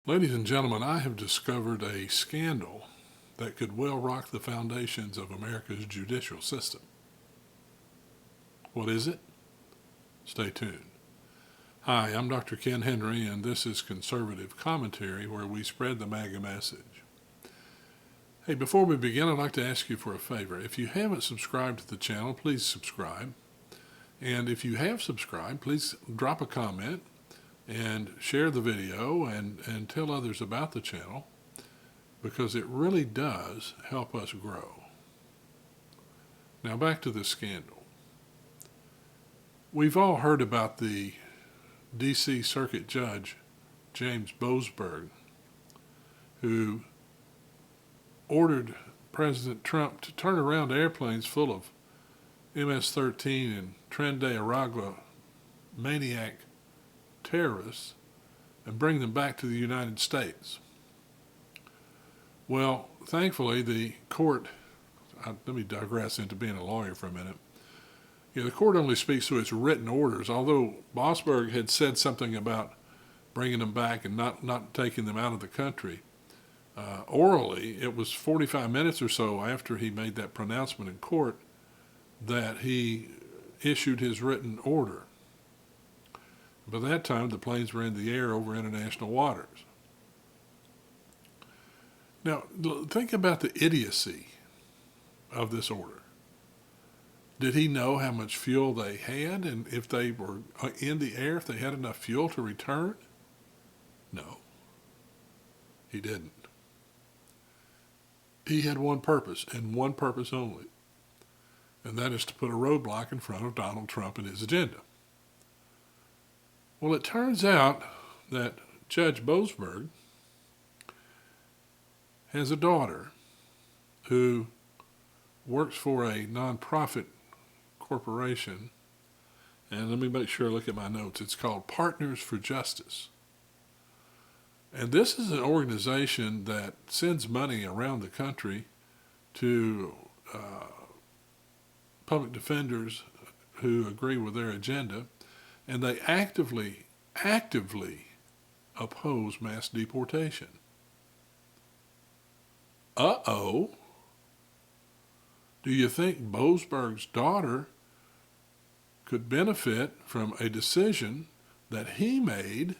Ladies and gentlemen, I have discovered a scandal that could well rock the foundations of America's judicial system. What is it? Stay tuned. Hi, I'm Dr. Ken Henry, and this is Conservative Commentary, where we spread the MAGA message. Hey, before we begin, I'd like to ask you for a favor. If you haven't subscribed to the channel, please subscribe. And if you have subscribed, please drop a comment and share the video and tell others about the channel, because it really does help us grow. Now back to the scandal. We've all heard about the D.C. Circuit Judge James Boasberg, who ordered President Trump to turn around airplanes full of MS-13 and Tren de Aragua maniac terrorists and bring them back to the United States. Well, thankfully, the court, let me digress into being a lawyer for a minute. The court only speaks to its written orders, although Boasberg had said something about bringing them back and not taking them out of the country. Orally, it was 45 minutes or so after he made that pronouncement in court that he issued his written order. By that time, the planes were in the air over international waters. Now, think about the idiocy of this order. Did he know how much fuel they had, and if they were in the air, if they had enough fuel to return? No, he didn't. He had one purpose, and one purpose only, and that is to put a roadblock in front of Donald Trump and his agenda. Well, it turns out that Judge Boasberg has a daughter who works for a nonprofit corporation, and let me make sure I look at my notes. It's called Partners for Justice. And this is an organization that sends money around the country to public defenders who agree with their agenda, and they actively oppose mass deportation. Uh-oh. Do you think Boasberg's daughter could benefit from a decision that he made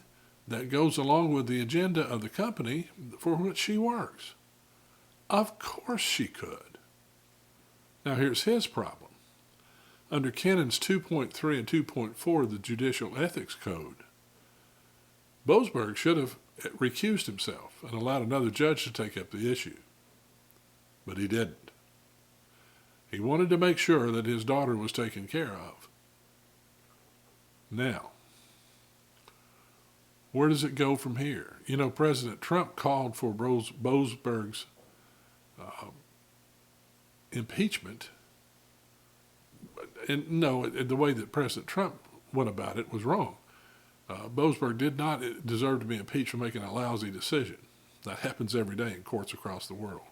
that goes along with the agenda of the company for which she works? Of course she could. Now here's his problem. Under Canons 2.3 and 2.4 of the Judicial Ethics Code, Boasberg should have recused himself and allowed another judge to take up the issue. But he didn't. He wanted to make sure that his daughter was taken care of. Now, where does it go from here? President Trump called for Boasberg's impeachment. And no, the way that President Trump went about it was wrong. Boasberg did not deserve to be impeached for making a lousy decision. That happens every day in courts across the world.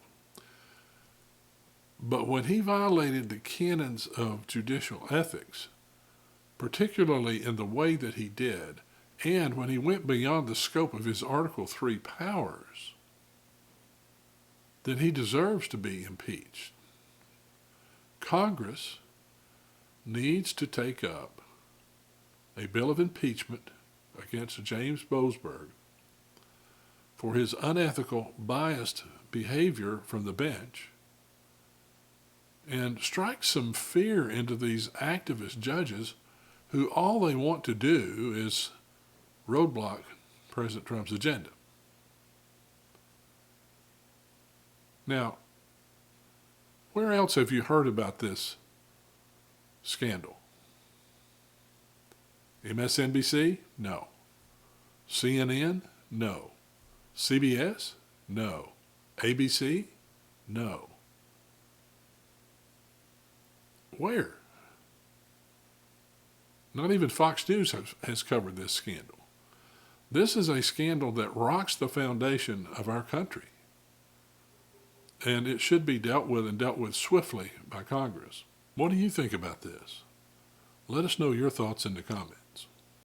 But when he violated the canons of judicial ethics, particularly in the way that he did, and when he went beyond the scope of his Article 3 powers, then he deserves to be impeached. Congress needs to take up a bill of impeachment against James Boasberg for his unethical, biased behavior from the bench, and strike some fear into these activist judges who all they want to do is roadblock President Trump's agenda. Now, where else have you heard about this scandal? MSNBC? No. CNN? No. CBS? No. ABC? No. Where? Not even Fox News has covered this scandal. This is a scandal that rocks the foundation of our country, and it should be dealt with swiftly by Congress. What do you think about this? Let us know your thoughts in the comments.